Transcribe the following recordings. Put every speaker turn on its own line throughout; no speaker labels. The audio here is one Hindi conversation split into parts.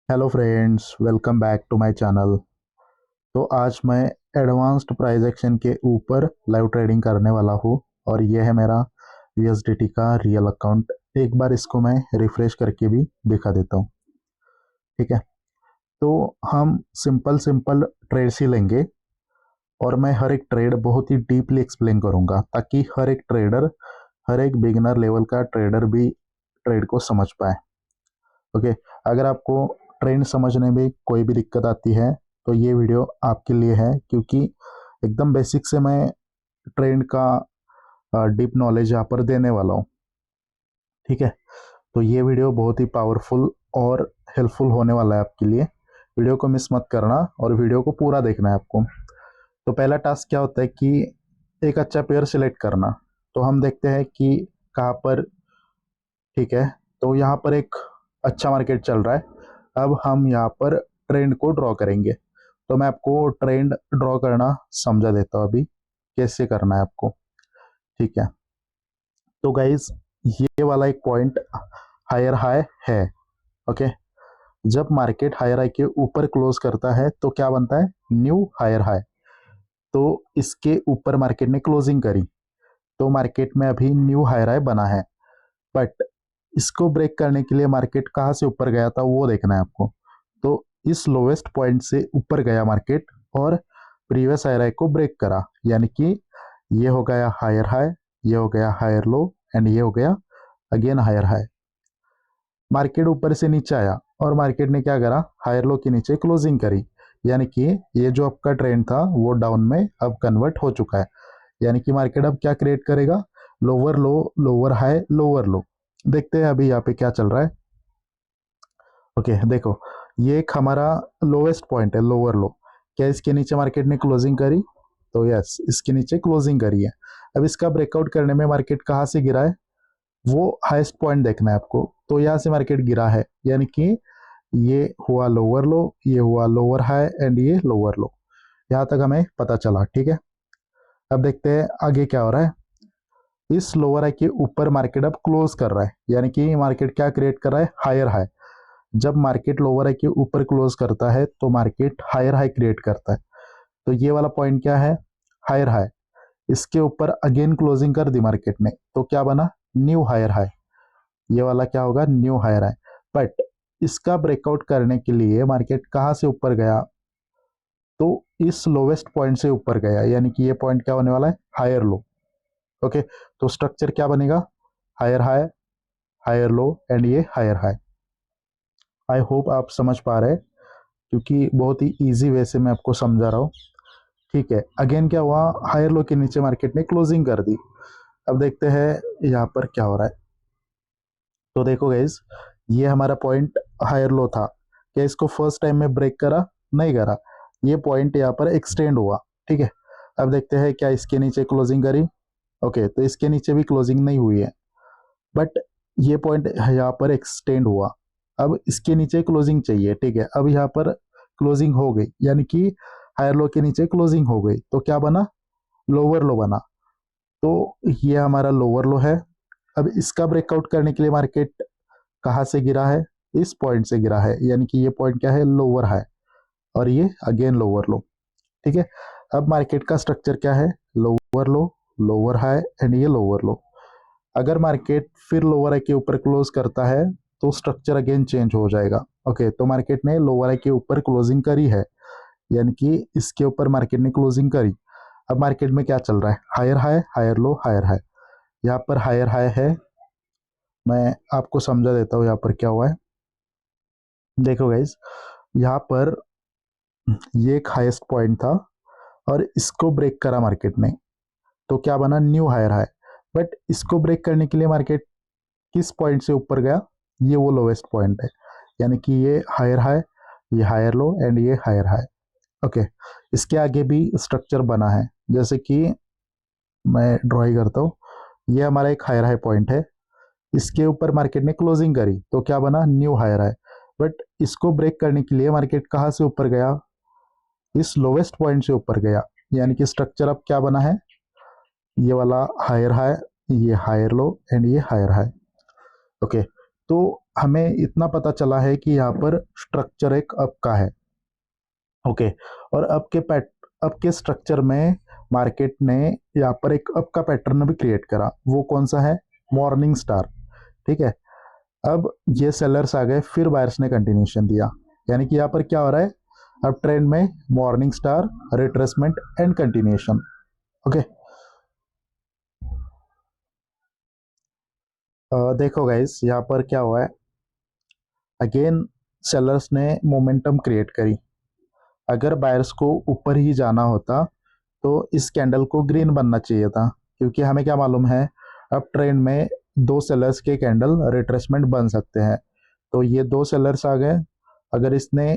Hello friends, welcome back to my channel. तो आज मैं एडवांस्ड प्राइस एक्शन के ऊपर लाइव ट्रेडिंग करने वाला हूँ और ये है मेरा यूएसडीटी का रियल अकाउंट। एक बार इसको मैं रिफ्रेश करके भी दिखा देता हूँ। ठीक है, तो हम सिंपल सिंपल ट्रेड्स ही लेंगे और मैं हर एक ट्रेड बहुत ही डीपली एक्सप्लेन करूँगा ताकि हर एक ट्रेडर, हर एक बिगिनर लेवल का ट्रेडर भी ट्रेड को समझ पाए। ओके, अगर आपको ट्रेंड समझने में कोई भी दिक्कत आती है तो ये वीडियो आपके लिए है, क्योंकि एकदम बेसिक से मैं ट्रेंड का डीप नॉलेज यहाँ पर देने वाला हूँ। ठीक है, तो ये वीडियो बहुत ही पावरफुल और हेल्पफुल होने वाला है आपके लिए। वीडियो को मिस मत करना और वीडियो को पूरा देखना है आपको। तो पहला टास्क क्या होता है कि एक अच्छा पेयर सिलेक्ट करना। तो हम देखते हैं कि कहाँ पर, ठीक है, तो यहाँ पर एक अच्छा मार्केट चल रहा है। अब हम यहाँ पर ट्रेंड को ड्रॉ करेंगे। तो मैं आपको ट्रेंड ड्रॉ करना समझा देता हूँ अभी कैसे करना है आपको। ठीक है, तो गाइज ये वाला एक पॉइंट हायर हाई है। ओके, जब मार्केट हायर हाई के ऊपर क्लोज करता है तो क्या बनता है, न्यू हायर हाई। तो इसके ऊपर मार्केट ने क्लोजिंग करी तो मार्केट में अभी न्यू हायर हाई बना है। बट इसको ब्रेक करने के लिए मार्केट कहाँ से ऊपर गया था वो देखना है आपको। तो इस लोवेस्ट पॉइंट से ऊपर गया मार्केट और प्रीवियस हायर हाई को ब्रेक करा, यानी कि ये हो गया हायर हाई, ये हो गया हायर लो एंड ये हो गया अगेन हायर हाई। मार्केट ऊपर से नीचे आया और मार्केट ने क्या करा, हायर लो के नीचे क्लोजिंग करी, यानी कि ये जो आपका ट्रेंड था वो डाउन में अब कन्वर्ट हो चुका है। यानी कि मार्केट अब क्या क्रिएट करेगा, लोअर लो, लोअर हाई, लोअर लो। देखते हैं अभी यहाँ पे क्या चल रहा है। ओके, देखो ये एक हमारा लोवेस्ट पॉइंट है, लोअर लो। क्या इसके नीचे मार्केट ने क्लोजिंग करी? तो यस, इसके नीचे क्लोजिंग करी है। अब इसका ब्रेकआउट करने में मार्केट कहाँ से गिरा है वो हाईएस्ट पॉइंट देखना है आपको। तो यहाँ से मार्केट गिरा है, यानी कि ये हुआ लोअर लो, ये हुआ लोअर हाई एंड ये लोअर लो। यहाँ तक हमें पता चला। ठीक है, अब देखते हैं आगे क्या हो रहा है। इस लोअर हाई के ऊपर मार्केट अब क्लोज कर रहा है, यानी कि मार्केट क्या क्रिएट कर रहा है, हायर हाई। जब मार्केट लोअर हाई के ऊपर क्लोज करता है तो मार्केट हायर हाई क्रिएट करता है। तो ये वाला पॉइंट क्या है, हायर हाई। इसके ऊपर अगेन क्लोजिंग कर दी मार्केट ने तो क्या बना, न्यू हायर हाई। ये वाला क्या होगा, न्यू हायर हाई। बट इसका ब्रेकआउट करने के लिए मार्केट कहाँ से ऊपर गया, तो इस लोवेस्ट पॉइंट से ऊपर गया, यानी कि ये पॉइंट क्या होने वाला है, हायर लो। ओके, तो स्ट्रक्चर क्या बनेगा, higher high, higher low and ये हायर हाई। आई होप आप समझ पा रहे हैं, क्योंकि बहुत ही इजी वे से मैं आपको समझा रहा हूँ। ठीक है, अगेन क्या हुआ, हायर लो के नीचे मार्केट ने क्लोजिंग कर दी। अब देखते हैं यहाँ पर क्या हो रहा है। तो देखो गाइज, ये हमारा पॉइंट हायर लो था। क्या इसको फर्स्ट टाइम में ब्रेक करा, नहीं करा। ये पॉइंट यहाँ पर एक्सटेंड हुआ। ठीक है, अब देखते हैं क्या इसके नीचे क्लोजिंग करी। ओके, तो इसके नीचे भी क्लोजिंग नहीं हुई है, बट ये पॉइंट यहाँ पर एक्सटेंड हुआ। अब इसके नीचे क्लोजिंग चाहिए। ठीक है, अब यहाँ पर क्लोजिंग हो गई, यानी कि हायर लो के नीचे क्लोजिंग हो गई तो क्या बना, लोअर लो बना। तो ये हमारा लोअर लो है। अब इसका ब्रेकआउट करने के लिए मार्केट कहाँ से गिरा है, इस पॉइंट से गिरा है, यानी कि ये पॉइंट क्या है, लोअर है और ये अगेन लोअर लो। ठीक है, अब मार्केट का स्ट्रक्चर क्या है, lower low, lower high and ये लोअर लो। अगर मार्केट फिर लोअर आई के ऊपर क्लोज करता है तो स्ट्रक्चर अगेन चेंज हो जाएगा। ओके, तो मार्केट ने लोअर आई के ऊपर क्लोजिंग करी है, यानी कि इसके ऊपर मार्केट ने क्लोजिंग करी। अब मार्केट में क्या चल रहा है, higher high, higher low, higher high. यहाँ पर हायर हाई है, मैं आपको समझा देता हूँ यहाँ पर क्या हुआ है। देखो गाइज, यहाँ पर ये एक हाईएस्ट पॉइंट था और इसको ब्रेक करा मार्केट ने तो क्या बना, न्यू हायर हाई। बट इसको ब्रेक करने के लिए मार्केट किस पॉइंट से ऊपर गया, ये वो लोवेस्ट पॉइंट है, यानी कि ये हायर हाई, ये हायर लो एंड ये हायर हाई। ओके, इसके आगे भी स्ट्रक्चर बना है, जैसे कि मैं ड्रॉइंग करता हूँ। ये हमारा एक हायर हाई पॉइंट है, इसके ऊपर मार्केट ने क्लोजिंग करी तो क्या बना, न्यू हायर हाई। बट इसको ब्रेक करने के लिए मार्केट कहाँ से ऊपर गया, इस लोवेस्ट पॉइंट से ऊपर गया, यानी कि स्ट्रक्चर अब क्या बना है, ये वाला हायर हाई, ये हायर लो एंड ये हायर हाई। ओके, तो हमें इतना पता चला है कि यहाँ पर स्ट्रक्चर एक अप का है। ओके, और अप के स्ट्रक्चर में मार्केट ने यहाँ पर एक अप का पैटर्न भी क्रिएट करा। वो कौन सा है? Morning star. ठीक है, अब ये सेलर्स आ गए, फिर बायर्स ने कंटिन्यूशन दिया। यानी कि यहाँ पर क्या हो रहा है? अब ट्रेंड में morning star, retracement and continuation. Okay, देखो गाइस, यहाँ पर क्या हुआ है? अगेन सेलर्स ने मोमेंटम क्रिएट करी। अगर बायर्स को ऊपर ही जाना होता तो इस कैंडल को ग्रीन बनना चाहिए था, क्योंकि हमें क्या मालूम है, अब ट्रेंड में दो सेलर्स के कैंडल रिट्रेसमेंट बन सकते हैं। तो ये दो सेलर्स आ गए। अगर इसने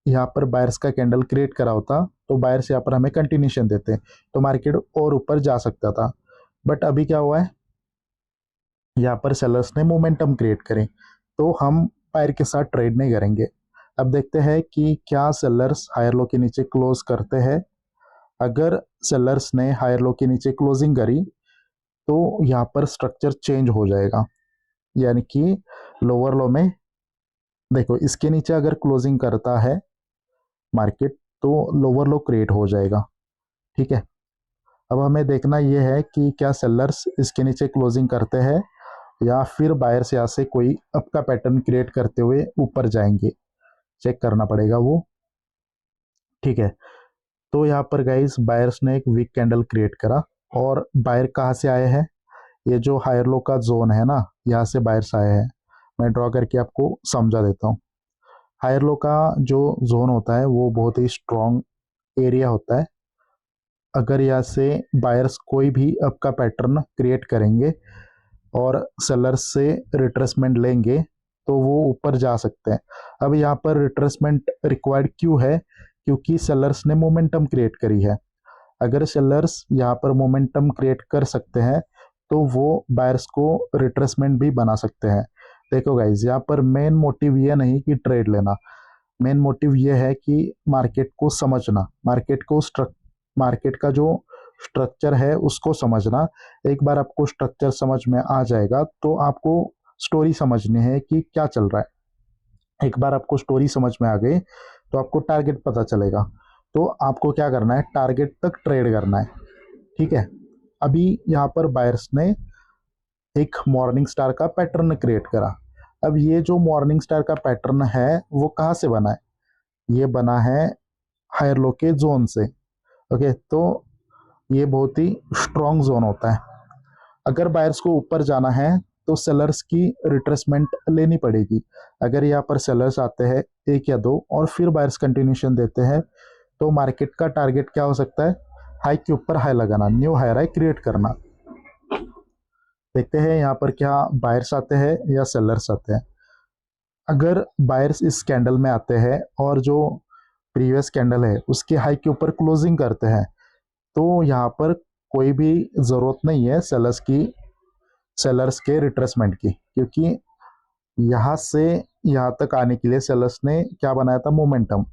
यहाँ पर बायर्स का कैंडल क्रिएट करा होता तो बायर्स यहाँ पर हमें कंटिन्यूशन देते तो मार्केट और ऊपर जा सकता था। बट अभी क्या हुआ है, यहाँ पर सेलर्स ने मोमेंटम क्रिएट करे, तो हम बायर के साथ ट्रेड नहीं करेंगे। अब देखते हैं कि क्या सेलर्स हायर लो के नीचे क्लोज करते हैं। अगर सेलर्स ने हायर लो के नीचे क्लोजिंग करी तो यहाँ पर स्ट्रक्चर चेंज हो जाएगा। यानी कि लोअर लो में देखो, इसके नीचे अगर क्लोजिंग करता है मार्केट तो लोअर लो क्रिएट हो जाएगा। ठीक है, अब हमें देखना यह है कि क्या सेलर्स इसके नीचे क्लोजिंग करते हैं या फिर बायर्स यहाँ से कोई अप का पैटर्न क्रिएट करते हुए ऊपर जाएंगे। चेक करना पड़ेगा वो। ठीक है, तो यहाँ पर गाइस बायर्स ने एक वीक कैंडल क्रिएट करा। और बायर कहाँ से आए हैं? ये जो हायर लो का जोन है ना, यहाँ से बायर्स आए हैं। मैं ड्रॉ करके आपको समझा देता हूँ। हायर लो का जो जोन होता है वो बहुत ही स्ट्रॉन्ग एरिया होता है। अगर यहाँ से बायर्स कोई भी अप का पैटर्न क्रिएट करेंगे और सेलर्स से रिट्रेसमेंट लेंगे तो वो ऊपर जा सकते हैं। अब यहाँ पर रिट्रेसमेंट रिक्वायर्ड क्यों है? क्योंकि सेलर्स ने मोमेंटम क्रिएट करी है। अगर सेलर्स यहाँ पर मोमेंटम क्रिएट कर सकते हैं तो वो बायर्स को रिट्रेसमेंट भी बना सकते हैं। देखो गाइज, यहाँ पर मेन मोटिव ये नहीं कि ट्रेड लेना, मेन मोटिव ये है कि मार्केट को समझना, मार्केट का जो स्ट्रक्चर है उसको समझना। एक बार आपको स्ट्रक्चर समझ में आ जाएगा तो आपको स्टोरी समझनी है कि क्या चल रहा है। एक बार आपको स्टोरी समझ में आ गई तो आपको टारगेट पता चलेगा। तो आपको क्या करना है? टारगेट तक ट्रेड करना है। ठीक है, अभी यहाँ पर बायर्स ने एक मॉर्निंग स्टार का पैटर्न क्रिएट करा। अब ये जो मॉर्निंग स्टार का पैटर्न है वो कहाँ से बना है? ये बना है हायर लो के जोन से। ओके, तो ये बहुत ही स्ट्रॉन्ग जोन होता है। अगर बायर्स को ऊपर जाना है तो सेलर्स की रिट्रेसमेंट लेनी पड़ेगी। अगर यहाँ पर सेलर्स आते हैं एक या दो और फिर बायर्स कंटिन्यूशन देते हैं तो मार्केट का टारगेट क्या हो सकता है? हाई के ऊपर हाई लगाना, न्यू हायर हाई क्रिएट करना। देखते हैं यहाँ पर क्या बायर्स आते हैं या सेलर्स आते हैं। अगर बायर्स इस कैंडल में आते हैं और जो प्रीवियस कैंडल है उसके हाई के ऊपर क्लोजिंग करते हैं तो यहाँ पर कोई भी ज़रूरत नहीं है सेलर्स के रिट्रेसमेंट की, क्योंकि यहाँ से यहाँ तक आने के लिए सेलर्स ने क्या बनाया था? मोमेंटम।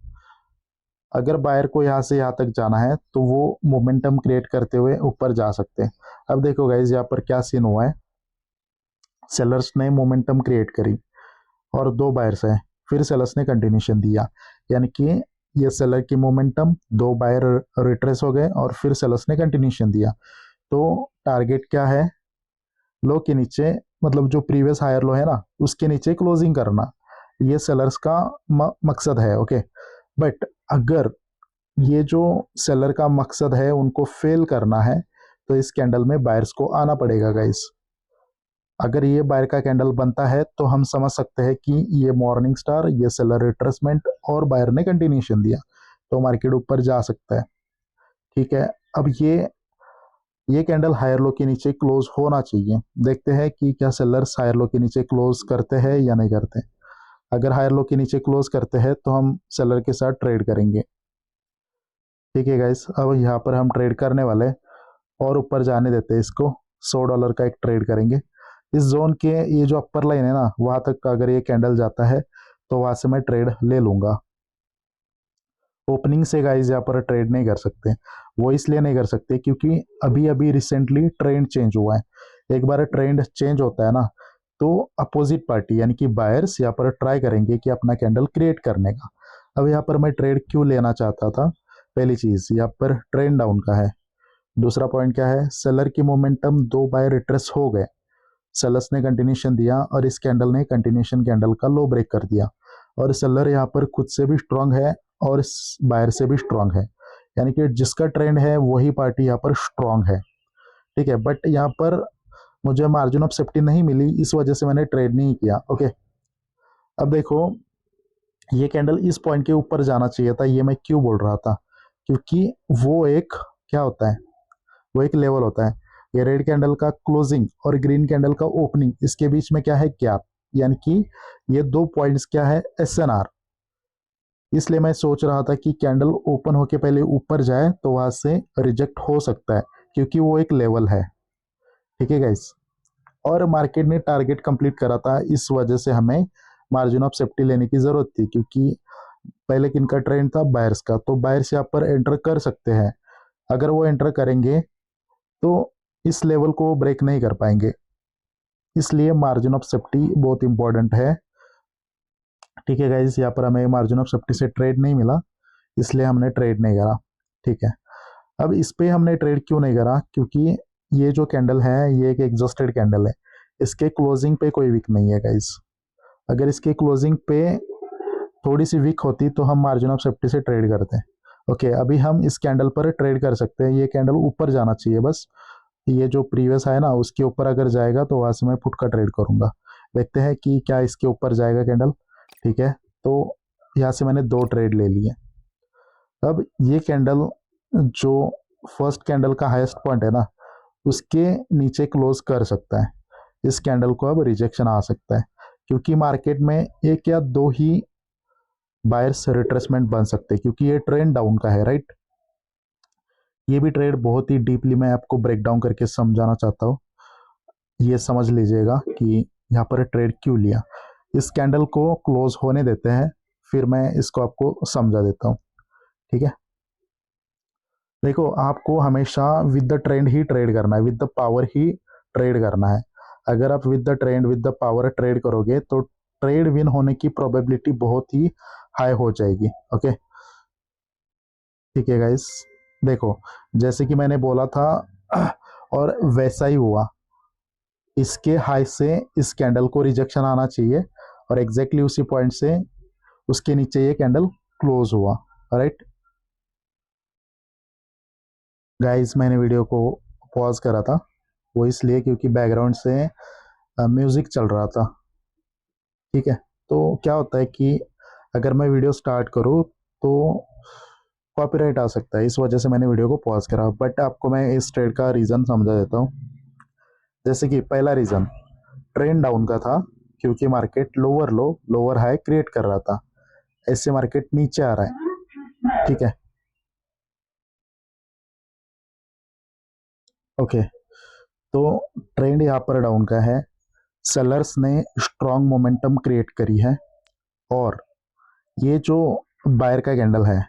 अगर बायर को यहाँ से यहाँ तक जाना है तो वो मोमेंटम क्रिएट करते हुए ऊपर जा सकते हैं। अब देखो गाइज, यहाँ पर क्या सीन हुआ है, सेलर्स ने मोमेंटम क्रिएट करी और दो बायर्स हैं, फिर सेलर्स ने कंटिन्यूशन दिया। यानी कि ये सेलर की मोमेंटम, दो बायर रिट्रेस हो गए और फिर सेलर्स ने कंटिन्यूशन दिया। तो टारगेट क्या है? लो के नीचे, मतलब जो प्रीवियस हायर लो है ना उसके नीचे क्लोजिंग करना, ये सेलर्स का मकसद है। ओके, बट अगर ये जो सेलर का मकसद है उनको फेल करना है तो इस कैंडल में बायर्स को आना पड़ेगा गाइस। अगर ये बायर का कैंडल बनता है तो हम समझ सकते हैं कि ये मॉर्निंग स्टार, ये सेलर रिट्रेसमेंट और बायर ने कंटिन्यूशन दिया तो मार्केट ऊपर जा सकता है। ठीक है, अब ये कैंडल हायर लो के नीचे क्लोज होना चाहिए। देखते हैं कि क्या सेलर्स हायर लो के नीचे क्लोज करते हैं या नहीं करते। अगर हायर लो के नीचे क्लोज करते हैं तो हम सेलर के साथ ट्रेड करेंगे। ठीक है गाइस, अब यहाँ पर हम ट्रेड करने वाले और ऊपर जाने देते हैं इसको। $100 का एक ट्रेड करेंगे। इस जोन के ये जो अपर लाइन है ना वहां तक अगर ये कैंडल जाता है तो वहां से मैं ट्रेड ले लूंगा। ओपनिंग से गाइस यहाँ पर ट्रेड नहीं कर सकते। वो इसलिए नहीं कर सकते क्योंकि अभी अभी रिसेंटली ट्रेंड चेंज हुआ है। एक बार ट्रेंड चेंज होता है ना तो अपोजिट पार्टी यानी कि बायर्स यहाँ पर ट्राई करेंगे कि अपना कैंडल क्रिएट करने का। अब यहाँ पर मैं ट्रेड क्यों लेना चाहता था, पहली चीज़ यहाँ पर ट्रेंड डाउन का है। दूसरा पॉइंट क्या है, सेलर की मोमेंटम, दो बायर रिट्रेस हो गए, सेलर्स ने कंटिन्यूशन दिया और इस कैंडल ने कंटिन्यूशन कैंडल का लो ब्रेक कर दिया, और सेलर यहाँ पर खुद से भी स्ट्रांग है और बायर से भी स्ट्रांग है, यानी कि जिसका ट्रेंड है वही पार्टी यहाँ पर स्ट्रांग है। ठीक है, बट यहाँ पर मुझे मार्जिन ऑफ सेफ्टी नहीं मिली, इस वजह से मैंने ट्रेड नहीं किया। ओके, अब देखो ये कैंडल इस पॉइंट के ऊपर जाना चाहिए था, ये मैं क्यों बोल रहा था, क्योंकि वो एक क्या होता है, वो एक लेवल होता है। ये रेड कैंडल का क्लोजिंग और ग्रीन कैंडल का ओपनिंग, इसके बीच में क्या है, गैप, यानी कि ये दो पॉइंट्स क्या है, SNR। इसलिए मैं सोच रहा था कि कैंडल ओपन होके पहले ऊपर जाए तो वहां से रिजेक्ट हो सकता है, क्योंकि वो एक लेवल है। ठीक है गाइस, और मार्केट ने टारगेट कंप्लीट करा था, इस वजह से हमें मार्जिन ऑफ सेफ्टी लेने की जरूरत थी, क्योंकि पहले किनका ट्रेंड था, बायर्स का, तो बायर्स यहाँ पर एंटर कर सकते हैं। अगर वो एंटर करेंगे तो इस लेवल को ब्रेक नहीं कर पाएंगे, इसलिए मार्जिन ऑफ सेफ्टी बहुत इंपॉर्टेंट है। ठीक है गाइस, यहाँ पर हमें मार्जिन ऑफ सेफ्टी से ट्रेड नहीं मिला, इसलिए हमने ट्रेड नहीं करा। ठीक है, अब इस पे हमने ट्रेड क्यों नहीं करा, क्योंकि ये जो कैंडल है ये एक एग्जॉस्टेड कैंडल है, इसके क्लोजिंग पे कोई वीक नहीं है गाइस। अगर इसके क्लोजिंग पे थोड़ी सी वीक होती तो हम मार्जिन ऑफ सेफ्टी से ट्रेड करते हैं। ओके, अभी हम इस कैंडल पर ट्रेड कर सकते हैं, ये कैंडल ऊपर जाना चाहिए बस, ये जो प्रीवियस है ना उसके ऊपर अगर जाएगा तो वहां से मैं पुट का ट्रेड करूंगा। देखते हैं कि क्या इसके ऊपर जाएगा कैंडल। ठीक है, तो यहाँ से मैंने दो ट्रेड ले लिए। अब ये कैंडल जो फर्स्ट कैंडल का हाईएस्ट पॉइंट है ना, उसके नीचे क्लोज कर सकता है, इस कैंडल को अब रिजेक्शन आ सकता है, क्योंकि मार्केट में एक या दो ही बायर्स रिट्रेसमेंट बन सकते हैं, क्योंकि ये ट्रेंड डाउन का है, राइट। ये भी ट्रेड बहुत ही डीपली मैं आपको ब्रेक डाउन करके समझाना चाहता हूँ, ये समझ लीजिएगा कि यहाँ पर ट्रेड क्यों लिया। इस कैंडल को क्लोज होने देते हैं, फिर मैं इसको आपको समझा देता हूँ। ठीक है, देखो आपको हमेशा with the trend he trade करना है, with the power he trade करना है। अगर आप with the trend with the power trade करोगे तो ट्रेड विन होने की प्रोबेबिलिटी बहुत ही हाई हो जाएगी। ओके, ठीक है गाइस, देखो जैसे कि मैंने बोला था और वैसा ही हुआ, इसके हाई से इस कैंडल को रिजेक्शन आना चाहिए और एग्जैक्टली उसी पॉइंट से उसके नीचे ये कैंडल क्लोज हुआ। राइट गाइस, मैंने वीडियो को पॉज करा था, वो इसलिए क्योंकि बैकग्राउंड से म्यूजिक चल रहा था। ठीक है, तो क्या होता है कि अगर मैं वीडियो स्टार्ट करूँ तो कॉपीराइट आ सकता है, इस वजह से मैंने वीडियो को पॉज करा। बट आपको मैं इस ट्रेड का रीज़न समझा देता हूँ। जैसे कि पहला रीज़न ट्रेंड डाउन का था, क्योंकि मार्केट लोअर लो लोअर हाई क्रिएट कर रहा था, ऐसे मार्केट नीचे आ रहा है। ठीक है, ओके, तो ट्रेंड यहाँ पर डाउन का है, सेलर्स ने स्ट्रॉन्ग मोमेंटम क्रिएट करी है, और ये जो बायर का कैंडल है,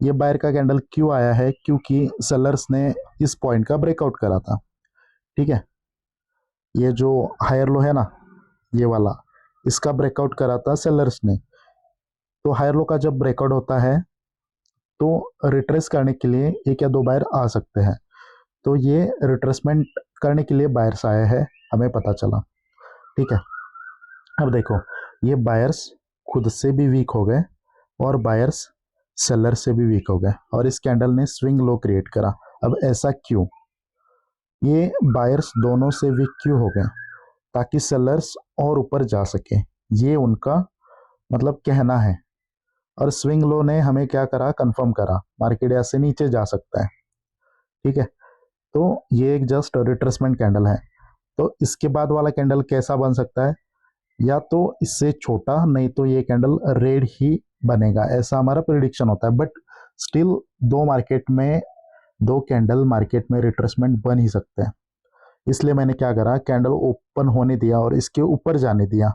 ये बायर का कैंडल क्यों आया है, क्योंकि सेलर्स ने इस पॉइंट का ब्रेकआउट करा था। ठीक है, ये जो हायर लो है ना, ये वाला, इसका ब्रेकआउट करा था सेलर्स ने। तो हायर लो का जब ब्रेकआउट होता है तो रिट्रेस करने के लिए एक या दो बायर आ सकते हैं, तो ये रिट्रेसमेंट करने के लिए बायर्स आए हैं, हमें पता चला। ठीक है, अब देखो ये बायर्स खुद से भी वीक हो गए और बायर्स सेलर से भी वीक हो गए, और इस कैंडल ने स्विंग लो क्रिएट करा। अब ऐसा क्यों, ये बायर्स दोनों से वीक क्यों हो गए, ताकि सेलर्स और ऊपर जा सके, ये उनका मतलब कहना है। और स्विंग लो ने हमें क्या करा, कंफर्म करा, मार्केट ऐसे नीचे जा सकता है। ठीक है, तो ये एक जस्ट रिट्रेसमेंट कैंडल है। तो इसके बाद वाला कैंडल कैसा बन सकता है, या तो इससे छोटा, नहीं तो ये कैंडल रेड ही बनेगा, ऐसा हमारा प्रिडिक्शन होता है। बट स्टिल दो कैंडल मार्केट में रिट्रेसमेंट बन ही सकते हैं, इसलिए मैंने क्या करा, कैंडल ओपन होने दिया और इसके ऊपर जाने दिया।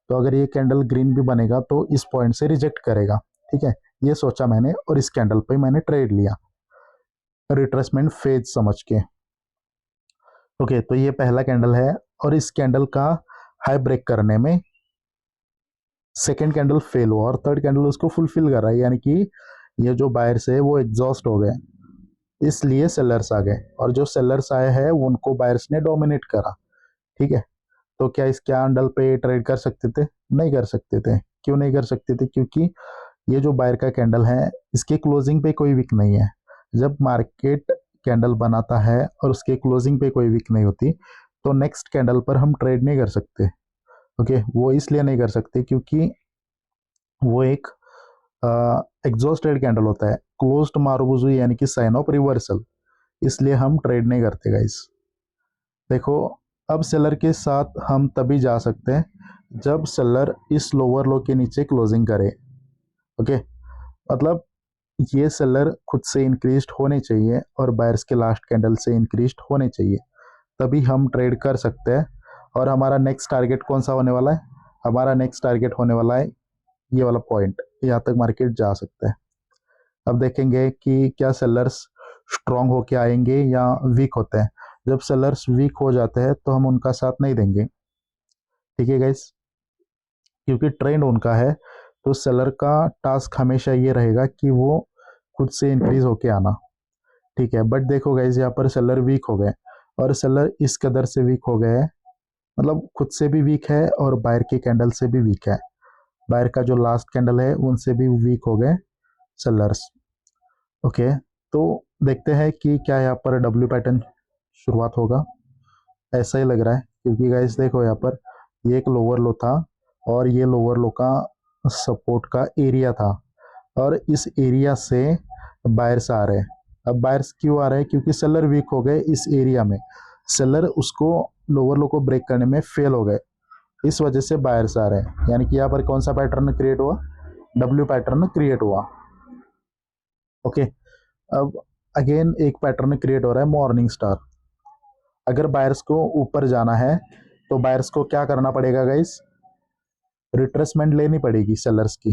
तो अगर ये कैंडल ग्रीन भी बनेगा तो इस पॉइंट से रिजेक्ट करेगा। ठीक है, ये सोचा मैंने और इस कैंडल पे मैंने ट्रेड लिया रिट्रेसमेंट फेज समझ के। ओके, तो ये पहला कैंडल है और इस कैंडल का हाई ब्रेक करने में सेकेंड कैंडल फेल हुआ और थर्ड कैंडल उसको फुलफिल कर रहा है, यानी कि ये जो बायर्स है वो एग्जॉस्ट हो गए, इसलिए सेलर्स आ गए और जो सेलर्स आए हैं उनको बायर्स ने डोमिनेट करा। ठीक है, तो क्या इस कैंडल पे ट्रेड कर सकते थे? नहीं कर सकते थे। क्यों नहीं कर सकते थे? क्योंकि ये जो बायर का कैंडल है इसके क्लोजिंग पे कोई विक नहीं है। जब मार्केट कैंडल बनाता है और उसके क्लोजिंग पे कोई विक नहीं होती तो नेक्स्ट कैंडल पर हम ट्रेड नहीं कर सकते। ओके, वो इसलिए नहीं कर सकते क्योंकि वो एक एग्जॉस्टेड कैंडल होता है, क्लोज्ड मारुबुजु, यानी कि साइन ऑफ रिवर्सल, इसलिए हम ट्रेड नहीं करते गाइस। देखो, अब सेलर के साथ हम तभी जा सकते हैं जब सेलर इस लोअर लो के नीचे क्लोजिंग करे। ओके, मतलब ये सेलर खुद से इंक्रीज्ड होने चाहिए और बायर्स के लास्ट कैंडल से इंक्रीज्ड होने चाहिए, तभी हम ट्रेड कर सकते हैं। और हमारा नेक्स्ट टारगेट कौन सा होने वाला है? हमारा नेक्स्ट टारगेट होने वाला है ये वाला पॉइंट, यहाँ तक मार्केट जा सकता है। अब देखेंगे कि क्या सेलर्स स्ट्रांग होके आएंगे या वीक होते हैं। जब सेलर्स वीक हो जाते हैं तो हम उनका साथ नहीं देंगे। ठीक है गाइस, क्योंकि ट्रेंड उनका है, तो सेलर का टास्क हमेशा ये रहेगा कि वो खुद से इंक्रीज होके आना। ठीक है, बट देखो गाइस, यहाँ पर सेलर वीक हो गए और सेलर इस कदर से वीक हो गए हैं, मतलब खुद से भी वीक है और बायर के कैंडल से भी वीक है। बायर का जो लास्ट कैंडल है उनसे भी वीक हो गए सेलर्स। ओके, तो देखते हैं कि क्या यहाँ पर डब्ल्यू पैटर्न शुरुआत होगा। ऐसा ही लग रहा है, क्योंकि गाइस देखो यहाँ पर ये एक लोअर लो था और ये लोअर लो का सपोर्ट का एरिया था और इस एरिया से बायर्स आ रहे हैं। अब बायर्स क्यों आ रहे हैं? क्योंकि सेलर वीक हो गए इस एरिया में, सेलर उसको लोअर लो को ब्रेक करने में फेल हो गए, इस वजह से बायर्स आ रहे हैं। यानी कि यहाँ पर कौन सा पैटर्न क्रिएट हुआ? डब्ल्यू पैटर्न क्रिएट हुआ। ओके, अब अगेन एक पैटर्न क्रिएट हो रहा है मॉर्निंग स्टार। अगर बायर्स को ऊपर जाना है तो बायर्स को क्या करना पड़ेगा गाइस? रिट्रेसमेंट लेनी पड़ेगी सेलर्स की।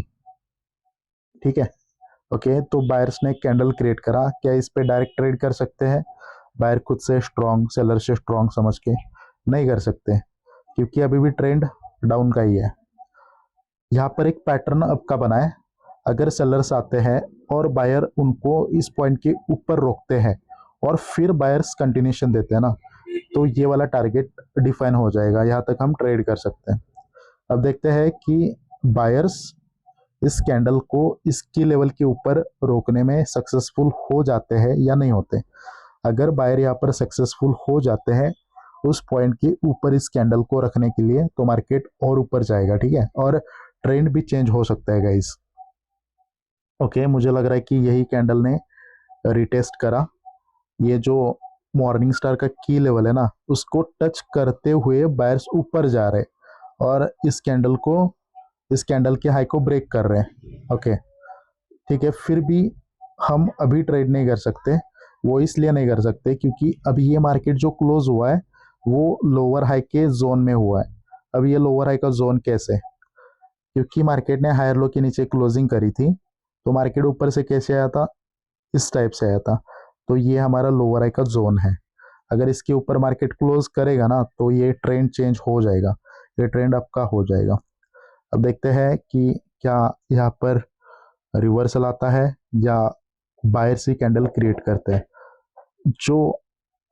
ठीक है, ओके, तो बायर्स ने कैंडल क्रिएट करा, क्या इस पे डायरेक्ट ट्रेड कर सकते हैं बायर खुद से स्ट्रॉन्ग, सेलर से स्ट्रॉन्ग समझ के? नहीं कर सकते, क्योंकि अभी भी ट्रेंड डाउन का ही है। यहाँ पर एक पैटर्न अब का बना है, अगर सेलर्स आते हैं और बायर उनको इस पॉइंट के ऊपर रोकते हैं और फिर बायर्स कंटिन्यूशन देते हैं ना, तो ये वाला टारगेट डिफाइन हो जाएगा, यहाँ तक हम ट्रेड कर सकते हैं। अब देखते हैं कि बायर्स इस कैंडल को इसकी लेवल के ऊपर रोकने में सक्सेसफुल हो जाते हैं या नहीं होते। अगर बायर यहाँ पर सक्सेसफुल हो जाते हैं उस पॉइंट के ऊपर इस कैंडल को रखने के लिए, तो मार्केट और ऊपर जाएगा। ठीक है, और ट्रेंड भी चेंज हो सकता है गाइस। ओके, मुझे लग रहा है कि यही कैंडल ने रिटेस्ट करा, ये जो मॉर्निंग स्टार का की लेवल है ना उसको टच करते हुए बायर्स ऊपर जा रहे और इस कैंडल के हाई को ब्रेक कर रहे हैं। ओके, ठीक है, फिर भी हम अभी ट्रेड नहीं कर सकते। वो इसलिए नहीं कर सकते क्योंकि अभी ये मार्केट जो क्लोज हुआ है वो लोअर हाई के जोन में हुआ है। अब ये लोअर हाई का जोन कैसे? क्योंकि मार्केट ने हायर लो के नीचे क्लोजिंग करी थी, तो मार्केट ऊपर से कैसे आया था? इस टाइप से आया था, तो ये हमारा लोअर हाई का जोन है। अगर इसके ऊपर मार्केट क्लोज करेगा ना तो ये ट्रेंड चेंज हो जाएगा, ये ट्रेंड आपका हो जाएगा। अब देखते हैं कि क्या यहाँ पर रिवर्सल आता है या बायर से कैंडल क्रिएट करते हैं। जो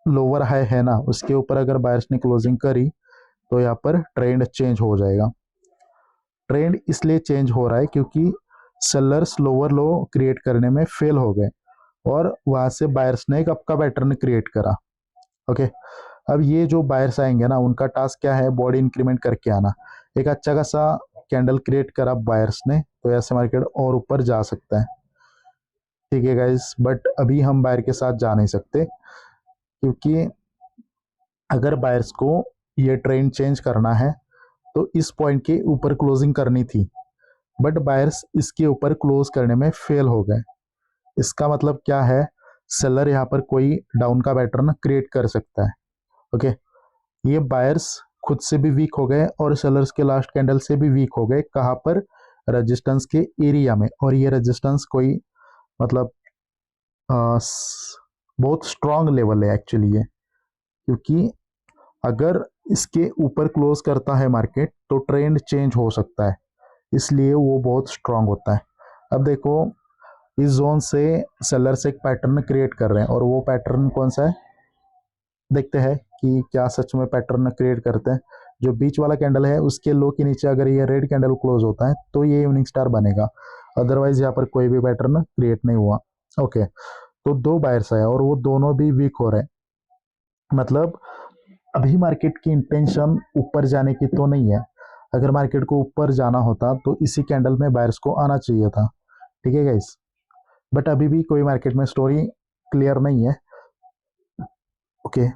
लोअर हाई है ना उसके ऊपर अगर बायर्स ने क्लोजिंग करी तो यहाँ पर ट्रेंड चेंज हो जाएगा। ट्रेंड इसलिए चेंज हो रहा है क्योंकि सेलर्स लोअर लो क्रिएट करने में फेल हो गए और वहां से बायर्स ने एक अपका पैटर्न क्रिएट करा। ओके, अब ये जो बायर्स आएंगे ना उनका टास्क क्या है? बॉडी इंक्रीमेंट करके आना। एक अच्छा खासा कैंडल क्रिएट करा बायर्स ने, तो ऐसे मार्केट और ऊपर जा सकता है। ठीक है गाइस, बट अभी हम बायर के साथ जा नहीं सकते क्योंकि अगर बायर्स को ये ट्रेंड चेंज करना है तो इस पॉइंट के ऊपर क्लोजिंग करनी थी, बट बायर्स इसके ऊपर क्लोज करने में फेल हो गए। इसका मतलब क्या है? सेलर यहाँ पर कोई डाउन का पैटर्न क्रिएट कर सकता है। ओके, ये बायर्स खुद से भी वीक हो गए और सेलर्स के लास्ट कैंडल से भी वीक हो गए। कहाँ पर? रेजिस्टेंस के एरिया में, और ये रेजिस्टेंस कोई मतलब बहुत स्ट्रांग लेवल है एक्चुअली ये, क्योंकि अगर इसके ऊपर क्लोज करता है मार्केट तो ट्रेंड चेंज हो सकता है, इसलिए वो बहुत स्ट्रांग होता है। अब देखो, इस जोन से सेलर्स एक पैटर्न क्रिएट कर रहे हैं, और वो पैटर्न कौन सा है देखते हैं कि क्या सच में पैटर्न क्रिएट करते हैं। जो बीच वाला कैंडल है उसके लो के नीचे अगर ये रेड कैंडल क्लोज होता है तो ये इवनिंग स्टार बनेगा, अदरवाइज यहाँ पर कोई भी पैटर्न क्रिएट नहीं हुआ। ओके, तो दो बायर्स है और वो दोनों भी वीक हो रहे हैं, मतलब अभी मार्केट की इंटेंशन ऊपर जाने की तो नहीं है। अगर मार्केट को ऊपर जाना होता तो इसी कैंडल में बायर्स को आना चाहिए था, ठीक है गाइस। बट अभी भी कोई मार्केट में स्टोरी क्लियर नहीं है। ओके,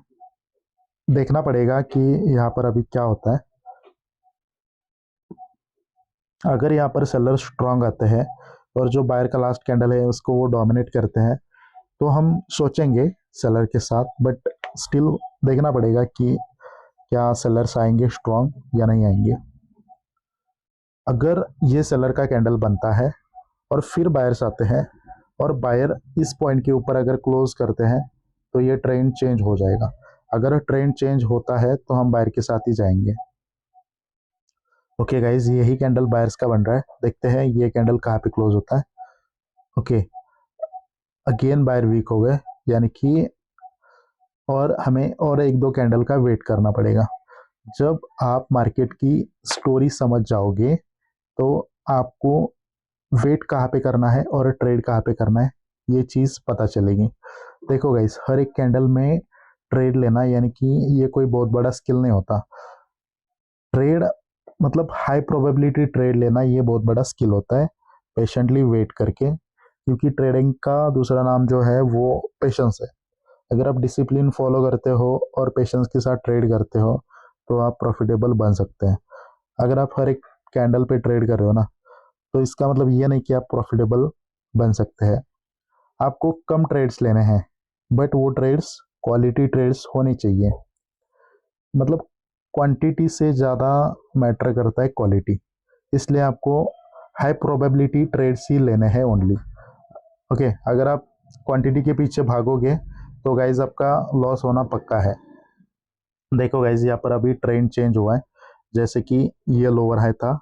देखना पड़ेगा कि यहाँ पर अभी क्या होता है। अगर यहाँ पर सेलर स्ट्रांग आते हैं और जो बायर का लास्ट कैंडल है उसको वो डोमिनेट करते हैं तो हम सोचेंगे सेलर के साथ, बट स्टिल देखना पड़ेगा कि क्या सेलर्स आएंगे स्ट्रांग या नहीं आएंगे। अगर ये सेलर का कैंडल बनता है और फिर बायर्स आते हैं और बायर इस पॉइंट के ऊपर अगर क्लोज करते हैं तो ये ट्रेंड चेंज हो जाएगा। अगर ट्रेंड चेंज होता है तो हम बायर के साथ ही जाएंगे। ओके गाइज, यही कैंडल बायर्स का बन रहा है, देखते हैं ये कैंडल कहाँ पे क्लोज होता है। ओके, अगेन बायर वीक हो गए, यानी कि और हमें और एक दो कैंडल का वेट करना पड़ेगा। जब आप मार्केट की स्टोरी समझ जाओगे तो आपको वेट कहाँ पे करना है और ट्रेड कहाँ पे करना है ये चीज़ पता चलेगी। देखो गाइस, हर एक कैंडल में ट्रेड लेना यानी कि ये कोई बहुत बड़ा स्किल नहीं होता। ट्रेड मतलब हाई प्रोबेबिलिटी ट्रेड लेना ये बहुत बड़ा स्किल होता है, पेशेंटली वेट करके, क्योंकि ट्रेडिंग का दूसरा नाम जो है वो पेशेंस है। अगर आप डिसिप्लिन फॉलो करते हो और पेशेंस के साथ ट्रेड करते हो तो आप प्रॉफिटेबल बन सकते हैं। अगर आप हर एक कैंडल पे ट्रेड कर रहे हो ना, तो इसका मतलब ये नहीं कि आप प्रॉफिटेबल बन सकते हैं। आपको कम ट्रेड्स लेने हैं, बट वो ट्रेड्स क्वालिटी ट्रेड्स होनी चाहिए। मतलब क्वांटिटी से ज़्यादा मैटर करता है क्वालिटी, इसलिए आपको हाई प्रोबेबिलिटी ट्रेड्स ही लेने हैं ओनली। ओके, अगर आप क्वांटिटी के पीछे भागोगे तो गाइज आपका लॉस होना पक्का है। देखो गाइज, यहाँ पर अभी ट्रेंड चेंज हुआ है, जैसे कि ये लोअर हाई था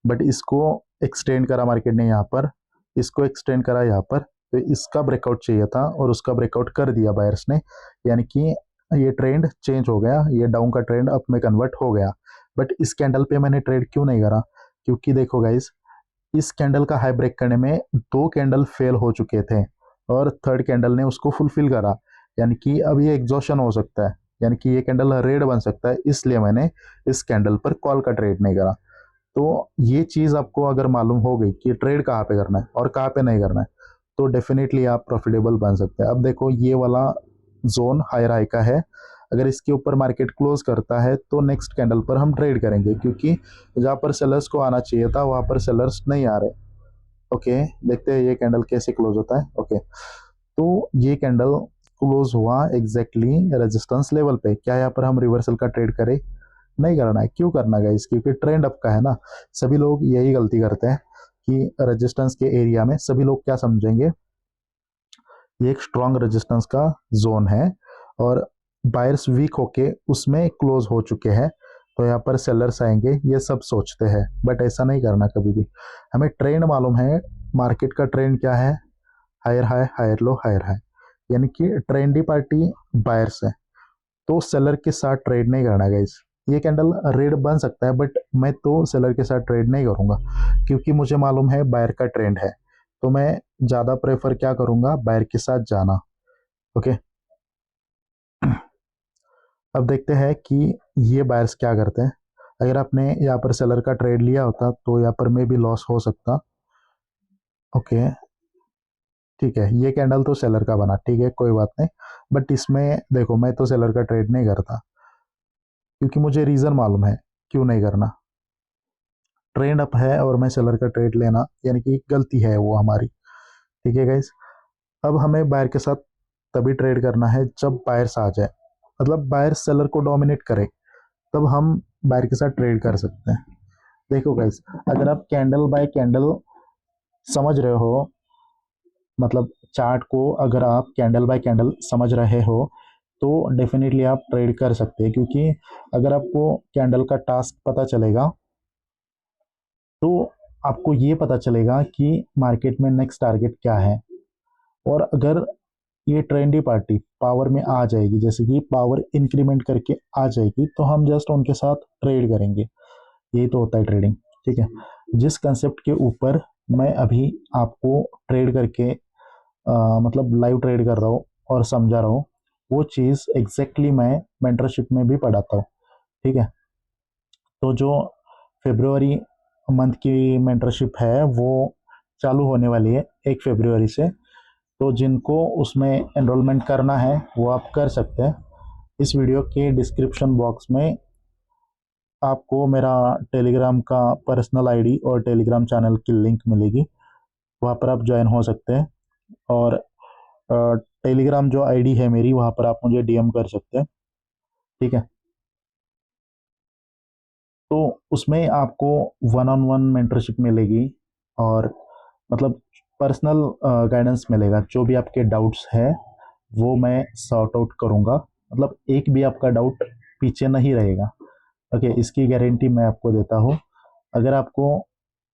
बट इसको एक्सटेंड करा मार्केट ने, यहाँ पर इसको एक्सटेंड करा यहाँ पर, तो इसका ब्रेकआउट चाहिए था और उसका ब्रेकआउट कर दिया बायर्स ने, यानी कि ये ट्रेंड चेंज हो गया, ये डाउन का ट्रेंड अप में कन्वर्ट हो गया। बट इस कैंडल पे मैंने ट्रेड क्यों नहीं करा, क्योंकि देखो गाइज, इस कैंडल का हाई ब्रेक करने में दो कैंडल फेल हो चुके थे और थर्ड कैंडल ने उसको फुलफिल करा, यानी कि अब ये एग्जॉशन हो सकता है, यानी कि ये कैंडल रेड बन सकता है, इसलिए मैंने इस कैंडल पर कॉल का ट्रेड नहीं करा। तो ये चीज़ आपको अगर मालूम हो गई कि ट्रेड कहाँ पे करना है और कहाँ पे नहीं करना है तो डेफिनेटली आप प्रॉफिटेबल बन सकते हैं। अब देखो, ये वाला जोन हायर हाई का है, अगर इसके ऊपर मार्केट क्लोज करता है तो नेक्स्ट कैंडल पर हम ट्रेड करेंगे, क्योंकि जहाँ पर सेलर्स को आना चाहिए था वहाँ पर सेलर्स नहीं आ रहे। ओके, देखते हैं ये कैंडल कैसे क्लोज होता है। ओके, तो ये कैंडल क्लोज हुआ एग्जैक्टली रेजिस्टेंस लेवल पे। क्या यहाँ पर हम रिवर्सल का ट्रेड करें? नहीं करना है। क्यों करना गाइस? क्योंकि ट्रेंड अप का है ना। सभी लोग यही गलती करते हैं कि रेजिस्टेंस के एरिया में सभी लोग क्या समझेंगे, ये एक स्ट्रॉन्ग रेजिस्टेंस का जोन है और बायर्स वीक होके उसमें क्लोज हो चुके हैं, तो यहाँ पर सेलर्स आएंगे, ये सब सोचते हैं। बट ऐसा नहीं करना कभी भी। हमें ट्रेंड मालूम है, मार्केट का ट्रेंड क्या है, higher high higher low higher high, यानी कि ट्रेंडी पार्टी बायर्स है, तो सेलर के साथ ट्रेड नहीं करना गाइस। ये कैंडल रेड बन सकता है बट मैं तो सेलर के साथ ट्रेड नहीं करूंगा, क्योंकि मुझे मालूम है बायर का ट्रेंड है, तो मैं ज़्यादा प्रेफर क्या करूंगा, बायर के साथ जाना। ओके, अब देखते हैं कि ये बायर्स क्या करते हैं। अगर आपने यहाँ पर सेलर का ट्रेड लिया होता तो यहाँ पर में भी लॉस हो सकता। ओके, ठीक है, ये कैंडल तो सेलर का बना, ठीक है कोई बात नहीं, बट इसमें देखो मैं तो सेलर का ट्रेड नहीं करता, क्योंकि मुझे रीज़न मालूम है क्यों नहीं करना। ट्रेंड अप है और मैं सेलर का ट्रेड लेना यानी कि गलती है वो हमारी, ठीक है गाइस। अब हमें बायर के साथ तभी ट्रेड करना है जब बायर्स आ जाए, मतलब बायर सेलर को डोमिनेट करे, तब हम बायर के साथ ट्रेड कर सकते हैं। देखो गाइस, अगर आप कैंडल बाय कैंडल समझ रहे हो, मतलब चार्ट को अगर आप कैंडल बाय कैंडल समझ रहे हो, तो डेफिनेटली आप ट्रेड कर सकते हैं, क्योंकि अगर आपको कैंडल का टास्क पता चलेगा तो आपको ये पता चलेगा कि मार्केट में नेक्स्ट टारगेट क्या है। और अगर ये ट्रेंडी पार्टी पावर में आ जाएगी, जैसे कि पावर इंक्रीमेंट करके आ जाएगी, तो हम जस्ट उनके साथ ट्रेड करेंगे। यही तो होता है ट्रेडिंग, ठीक है। जिस कंसेप्ट के ऊपर मैं अभी आपको ट्रेड करके मतलब लाइव ट्रेड कर रहा हूँ और समझा रहा हूँ, वो चीज़ एग्जैक्टली मैं मेंटरशिप में भी पढ़ाता हूँ, ठीक है। तो जो फेब्रुवरी मंथ की मेंटरशिप है वो चालू होने वाली है 1 फरवरी से। तो जिनको उसमें एनरोलमेंट करना है वो आप कर सकते हैं। इस वीडियो के डिस्क्रिप्शन बॉक्स में आपको मेरा टेलीग्राम का पर्सनल आईडी और टेलीग्राम चैनल की लिंक मिलेगी, वहाँ पर आप ज्वाइन हो सकते हैं। और टेलीग्राम जो आईडी है मेरी, वहाँ पर आप मुझे डीएम कर सकते हैं, ठीक है। तो उसमें आपको वन ऑन वन मेंटरशिप मिलेगी और मतलब पर्सनल गाइडेंस मिलेगा। जो भी आपके डाउट्स हैं वो मैं सॉर्ट आउट करूँगा, मतलब एक भी आपका डाउट पीछे नहीं रहेगा। ओके, इसकी गारंटी मैं आपको देता हूँ। अगर आपको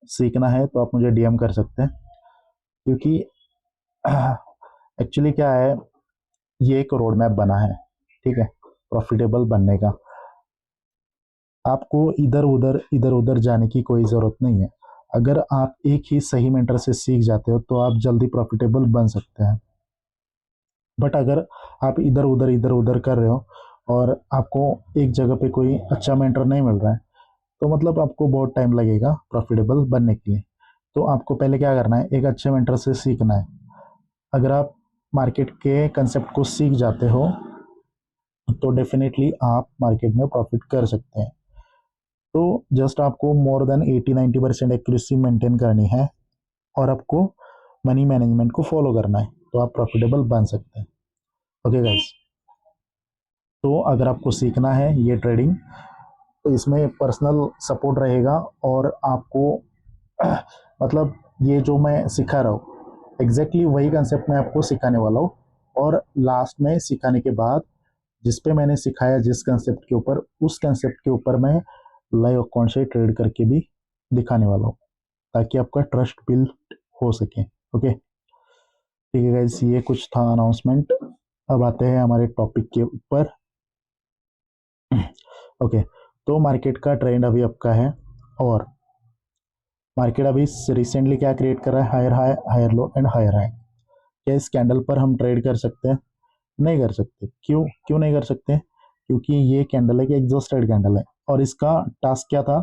सीखना है तो आप मुझे डीएम कर सकते हैं, क्योंकि एक्चुअली क्या है, ये एक रोड मैप बना है, ठीक है, प्रॉफिटेबल बनने का। आपको इधर उधर जाने की कोई ज़रूरत नहीं है। अगर आप एक ही सही मेंटर से सीख जाते हो तो आप जल्दी प्रॉफिटेबल बन सकते हैं। बट अगर आप इधर उधर कर रहे हो और आपको एक जगह पे कोई अच्छा मेंटर नहीं मिल रहा है, तो मतलब आपको बहुत टाइम लगेगा प्रॉफिटेबल बनने के लिए। तो आपको पहले क्या करना है, एक अच्छे मेंटर से सीखना है। अगर आप मार्केट के कंसेप्ट को सीख जाते हो तो डेफिनेटली आप मार्केट में प्रॉफिट कर सकते हैं। तो जस्ट आपको मोर देन 80-90% एक्यूरेसी मेंटेन करनी है और आपको मनी मैनेजमेंट को फॉलो करना है, तो आप प्रॉफिटेबल बन सकते हैं। ओके गाइस, तो अगर आपको सीखना है ये ट्रेडिंग, तो इसमें पर्सनल सपोर्ट रहेगा और आपको मतलब ये जो मैं सिखा रहा हूँ एग्जैक्टली वही कंसेप्ट मैं आपको सिखाने वाला हूँ। और लास्ट में सिखाने के बाद जिस पे मैंने सिखाया, जिस कंसेप्ट के ऊपर, उस कंसेप्ट के ऊपर मैं लाइव अकाउंट से ट्रेड करके भी दिखाने वाला हूँ, ताकि आपका ट्रस्ट बिल्ड हो सके। ओके, ठीक है गाइस, ये कुछ था अनाउंसमेंट। अब आते हैं हमारे टॉपिक के ऊपर। ओके, तो मार्केट का ट्रेंड अभी आपका है और मार्केट अभी रिसेंटली क्या क्रिएट कर रहा है, higher high, higher low and higher high. क्या इस कैंडल पर हम ट्रेड कर सकते हैं? नहीं कर सकते। क्यों क्यों नहीं कर सकते? क्योंकि ये कैंडल है कि एग्जॉस्टेड कैंडल है और इसका टास्क क्या था,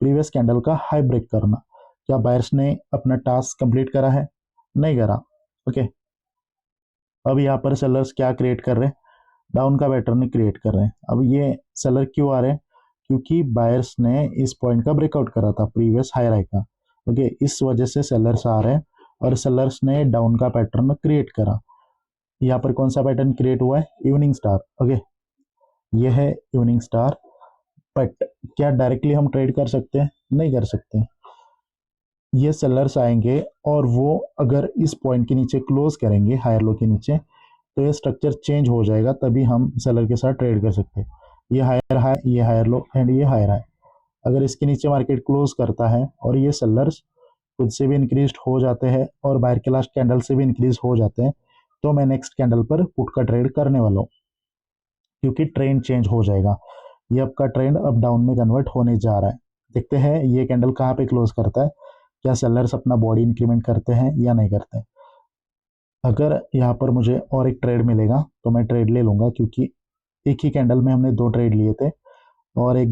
प्रीवियस कैंडल का हाई ब्रेक करना। क्या बायर्स ने अपना टास्क कंप्लीट करा है? नहीं करा। ओके, अब यहाँ पर सेलर्स क्या क्रिएट कर रहे हैं, डाउन का पैटर्न क्रिएट कर रहे हैं। अब ये सेलर क्यों आ रहे हैं? क्योंकि बायर्स ने इस पॉइंट का ब्रेकआउट करा था प्रीवियस हाई राई का। ओके, इस वजह से सेलर्स आ रहे हैं और सेलर्स ने डाउन का पैटर्न क्रिएट करा। यहाँ पर कौन सा पैटर्न क्रिएट हुआ है? Evening star. ओके, ये है इवनिंग स्टार। बट क्या डायरेक्टली हम ट्रेड कर सकते हैं? नहीं कर सकते। ये सेलर्स आएंगे और वो अगर इस पॉइंट के नीचे क्लोज करेंगे, हायर लो के नीचे, तो ये स्ट्रक्चर चेंज हो जाएगा, तभी हम सेलर के साथ ट्रेड कर सकते हैं। ये हायर हाई, ये हायर लो एंड ये हायर हाई। अगर इसके नीचे मार्केट क्लोज करता है और ये सेलर्स खुद से भी इंक्रीज हो जाते हैं और बाहर के लास्ट कैंडल से भी इंक्रीज हो जाते हैं, तो मैं नेक्स्ट कैंडल पर पुट का ट्रेड करने वाला हूँ, क्योंकि ट्रेंड चेंज हो जाएगा। ये आपका ट्रेंड अब डाउन में कन्वर्ट होने जा रहा है। देखते हैं ये कैंडल कहाँ पे क्लोज करता है, क्या सेलर्स अपना बॉडी इंक्रीमेंट करते हैं या नहीं करते हैं। अगर यहाँ पर मुझे और एक ट्रेड मिलेगा तो मैं ट्रेड ले लूँगा, क्योंकि एक ही कैंडल में हमने 2 ट्रेड लिए थे और एक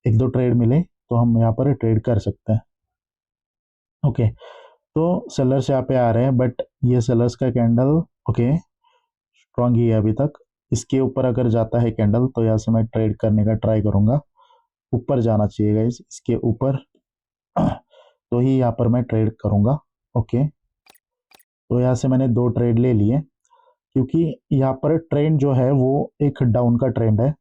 एक दो ट्रेड मिले, तो हम यहाँ पर ट्रेड कर सकते हैं। ओके, तो सेलर्स यहाँ पे आ रहे हैं, बट ये सेलर्स का कैंडल ओके स्ट्रांग ही है अभी तक। इसके ऊपर अगर जाता है कैंडल तो यहाँ से मैं ट्रेड करने का ट्राई करूँगा। ऊपर जाना चाहिए गाइस, इसके ऊपर तो ही यहाँ पर मैं ट्रेड करूँगा। ओके, तो यहाँ से मैंने 2 ट्रेड ले लिए, क्योंकि यहाँ पर ट्रेंड जो है वो एक डाउन का ट्रेंड है।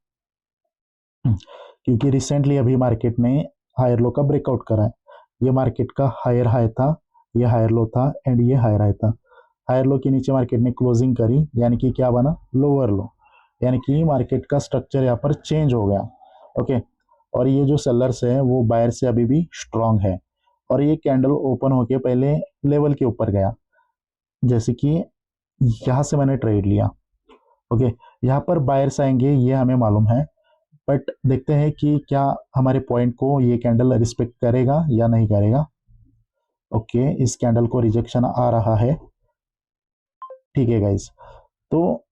क्योंकि रिसेंटली अभी मार्केट ने हायर लो का ब्रेकआउट करा है। ये मार्केट का हायर हाई था, ये हायर लो था एंड ये हायर हाई था। हायर लो के नीचे मार्केट ने क्लोजिंग करी, यानी कि क्या बना, लोअर लो। यानी कि मार्केट का स्ट्रक्चर यहाँ पर चेंज हो गया। ओके, और ये जो सेलर्स है वो बायर से अभी भी स्ट्रांग है, और ये कैंडल ओपन होके पहले लेवल के ऊपर गया, जैसे कि यहाँ से मैंने ट्रेड लिया। ओके, यहाँ पर बायर्स आएंगे ये हमें मालूम है, बट देखते हैं कि क्या हमारे पॉइंट को ये कैंडल रिस्पेक्ट करेगा या नहीं करेगा। ओके, इस कैंडल को रिजेक्शन आ रहा है। ठीक है गाइस, तो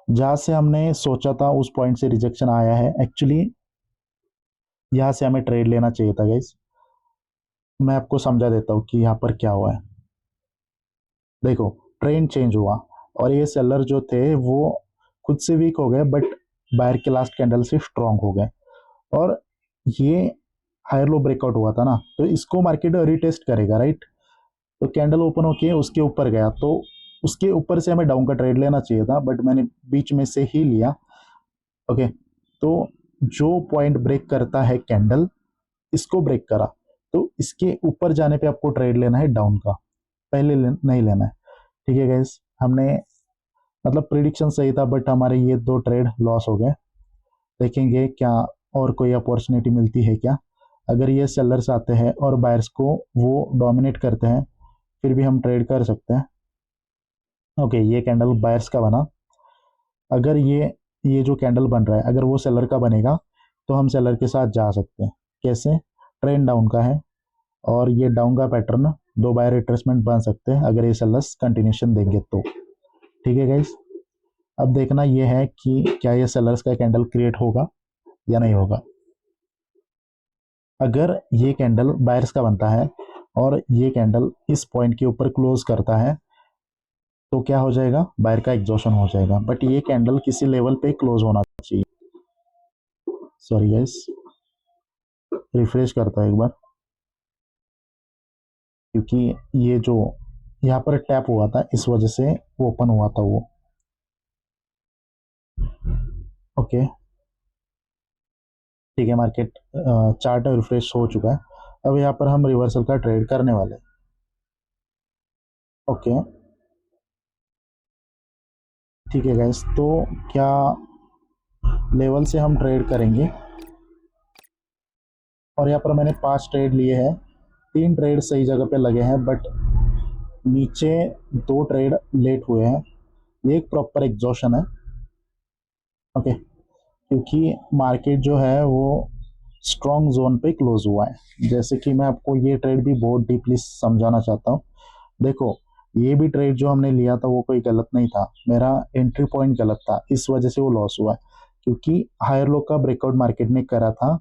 जहाँ से हमने सोचा था उस पॉइंट से रिजेक्शन आया है। एक्चुअली यहाँ से हमें ट्रेड लेना चाहिए था गाइस। मैं आपको समझा देता हूँ कि यहाँ पर क्या हुआ है। देखो, ट्रेंड चेंज हुआ और ये सेलर जो थे वो खुद से वीक हो गए, बट बायर के लास्ट कैंडल से स्ट्रांग हो गए, और ये हायर लो ब्रेकआउट हुआ था ना, तो इसको मार्केट रिटेस्ट करेगा, राइट। तो कैंडल ओपन होके उसके ऊपर गया, तो उसके ऊपर से हमें डाउन का ट्रेड लेना चाहिए था, बट मैंने बीच में से ही लिया। ओके, तो जो पॉइंट ब्रेक करता है कैंडल, इसको ब्रेक करा, तो इसके ऊपर जाने पे आपको ट्रेड लेना है डाउन का, पहले नहीं लेना है। ठीक है गाइस, हमने मतलब प्रिडिक्शन सही था, बट हमारे ये 2 ट्रेड लॉस हो गए। देखेंगे क्या और कोई अपॉर्चुनिटी मिलती है क्या। अगर ये सेलर्स आते हैं और बायर्स को वो डोमिनेट करते हैं, फिर भी हम ट्रेड कर सकते हैं। ओके, ये कैंडल बायर्स का बना। अगर ये जो कैंडल बन रहा है, अगर वो सेलर का बनेगा तो हम सेलर के साथ जा सकते हैं। कैसे? ट्रेंड डाउन का है, और ये डाउन का पैटर्न 2 बायर रिट्रेसमेंट बन सकते हैं अगर ये सेलर्स कंटिन्यूशन देंगे तो। ठीक है गाइस, अब देखना ये है कि क्या ये सेलर्स का कैंडल क्रिएट होगा या नहीं होगा। अगर ये कैंडल बायर्स का बनता है और ये कैंडल इस पॉइंट के ऊपर क्लोज करता है, तो क्या हो जाएगा? बायर का एग्जॉशन हो जाएगा, बट ये कैंडल किसी लेवल पे क्लोज होना चाहिए। सॉरी गाइस, रिफ्रेश करता है एक बार, क्योंकि ये जो यहाँ पर टैप हुआ था इस वजह से ओपन हुआ था वो। ओके, ठीक है, मार्केट चार्ट रिफ्रेश हो चुका है। अब यहाँ पर हम रिवर्सल का ट्रेड करने वाले। ओके, ठीक है गाइस, तो क्या लेवल से हम ट्रेड करेंगे, और यहाँ पर मैंने 5 ट्रेड लिए हैं। 3 ट्रेड सही जगह पे लगे हैं, बट नीचे 2 ट्रेड लेट हुए हैं। ये एक प्रॉपर एग्जॉशन है। ओके, क्योंकि मार्केट जो है वो स्ट्रॉन्ग जोन पे क्लोज हुआ है। जैसे कि मैं आपको ये ट्रेड भी बहुत डीपली समझाना चाहता हूँ। देखो, ये भी ट्रेड जो हमने लिया था वो कोई गलत नहीं था, मेरा एंट्री पॉइंट गलत था, इस वजह से वो लॉस हुआ है। क्योंकि हायर लो का ब्रेकआउट मार्केट ने करा था,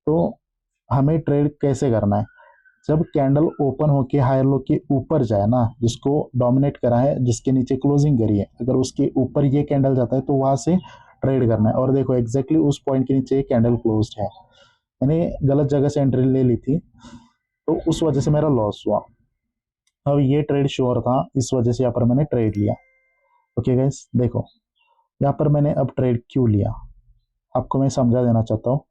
तो हमें ट्रेड कैसे करना है? जब कैंडल ओपन होके हायर लो के ऊपर जाए ना, जिसको डोमिनेट करा है, जिसके नीचे क्लोजिंग करी है, अगर उसके ऊपर ये कैंडल जाता है तो वहां से ट्रेड करना है। और देखो, एग्जैक्टली उस पॉइंट के नीचे कैंडल क्लोज्ड है, मैंने गलत जगह से एंट्री ले ली थी, तो उस वजह से मेरा लॉस हुआ। अब ये ट्रेड श्योर था, इस वजह से यहाँ पर मैंने ट्रेड लिया। ओके गाइस, देखो यहाँ पर मैंने अब ट्रेड क्यों लिया, आपको मैं समझा देना चाहता हूँ।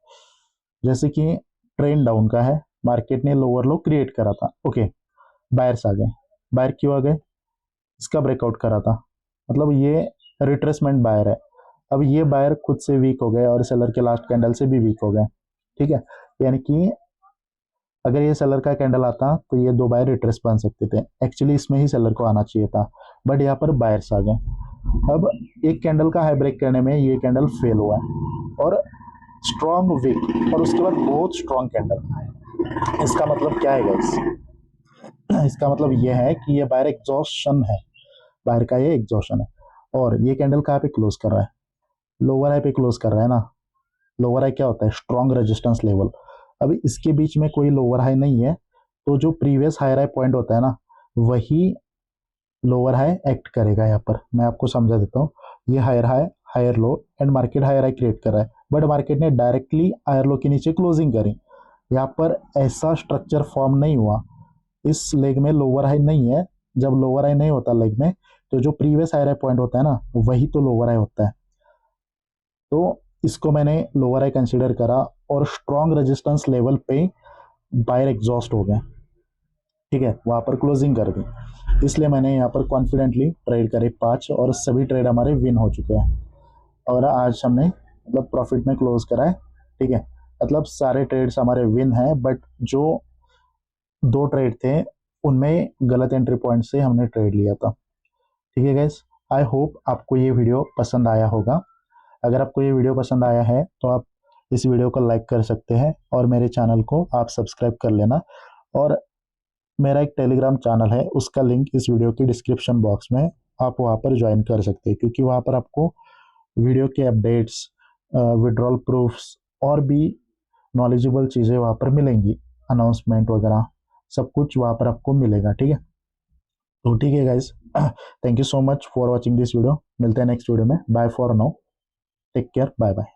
जैसे कि ट्रेंड डाउन का है, मार्केट ने लोअर लो क्रिएट करा था। ओके, बायर्स आ गए। बायर क्यों आ गए? इसका ब्रेकआउट करा था, मतलब ये रिट्रेसमेंट बायर है। अब ये बायर खुद से वीक हो गए और सेलर के लास्ट कैंडल से भी वीक हो गए। ठीक है, यानी कि अगर ये सेलर का कैंडल आता तो ये 2 बायर रिट्रेस बन सकते थे। एक्चुअली इसमें ही सेलर को आना चाहिए था, बट यहाँ पर बायर्स आ गए। अब एक कैंडल का हाई ब्रेक करने में ये कैंडल फेल हुआ है, और स्ट्रॉन्ग वीक, और उसके बाद बहुत स्ट्रॉन्ग कैंडल। इसका मतलब क्या है गाइस? इसका मतलब यह है कि ये बायर एग्जॉशन है, बायर का ये एग्जॉशन है। और ये कैंडल कहाँ पे क्लोज कर रहा है? लोअर हाई पे क्लोज कर रहा है ना। लोअर हाई क्या होता है? Strong resistance level. अभी इसके बीच में कोई लोअर हाई नहीं है, तो जो प्रीवियस हायर हाई पॉइंट होता है ना, वही लोअर हाई एक्ट करेगा। यहाँ पर मैं आपको समझा देता हूँ। ये higher high, higher low, and market higher high create कर रहा है, बट मार्केट ने डायरेक्टली हायर लो के नीचे क्लोजिंग करी। यहाँ पर ऐसा स्ट्रक्चर फॉर्म नहीं हुआ, इस लेग में लोअर हाई नहीं है। जब लोअर हाई नहीं होता लेग में, तो जो प्रीवियस हायर हाई पॉइंट होता है ना, वही तो लोअर हाई होता है। तो इसको मैंने लोअर हाई कंसिडर करा, और स्ट्रॉन्ग रेजिस्टेंस लेवल पे बायर एग्जॉस्ट हो गए। ठीक है, वहां पर क्लोजिंग कर दी, इसलिए मैंने यहाँ पर कॉन्फिडेंटली ट्रेड करे 5, और सभी ट्रेड हमारे विन हो चुके हैं। और आज हमने मतलब प्रॉफिट में क्लोज करा है। ठीक है, मतलब सारे ट्रेड्स हमारे विन हैं, बट जो 2 ट्रेड थे उनमें गलत एंट्री पॉइंट से हमने ट्रेड लिया था। ठीक है गाइस, आई होप आपको ये वीडियो पसंद आया होगा। अगर आपको ये वीडियो पसंद आया है तो आप इस वीडियो को लाइक कर सकते हैं और मेरे चैनल को आप सब्सक्राइब कर लेना। और मेरा एक टेलीग्राम चैनल है, उसका लिंक इस वीडियो की डिस्क्रिप्शन बॉक्स में, आप वहाँ पर ज्वाइन कर सकते हैं, क्योंकि वहाँ पर आपको वीडियो के अपडेट्स, विड्रॉल प्रूफ्स और भी नॉलेजेबल चीज़ें वहाँ पर मिलेंगी, अनाउंसमेंट वगैरह सब कुछ वहाँ पर आपको मिलेगा। ठीक है, तो ठीक है guys, thank you so much for watching this video. मिलते हैं नेक्स्ट वीडियो में। Bye for now, take care, bye bye.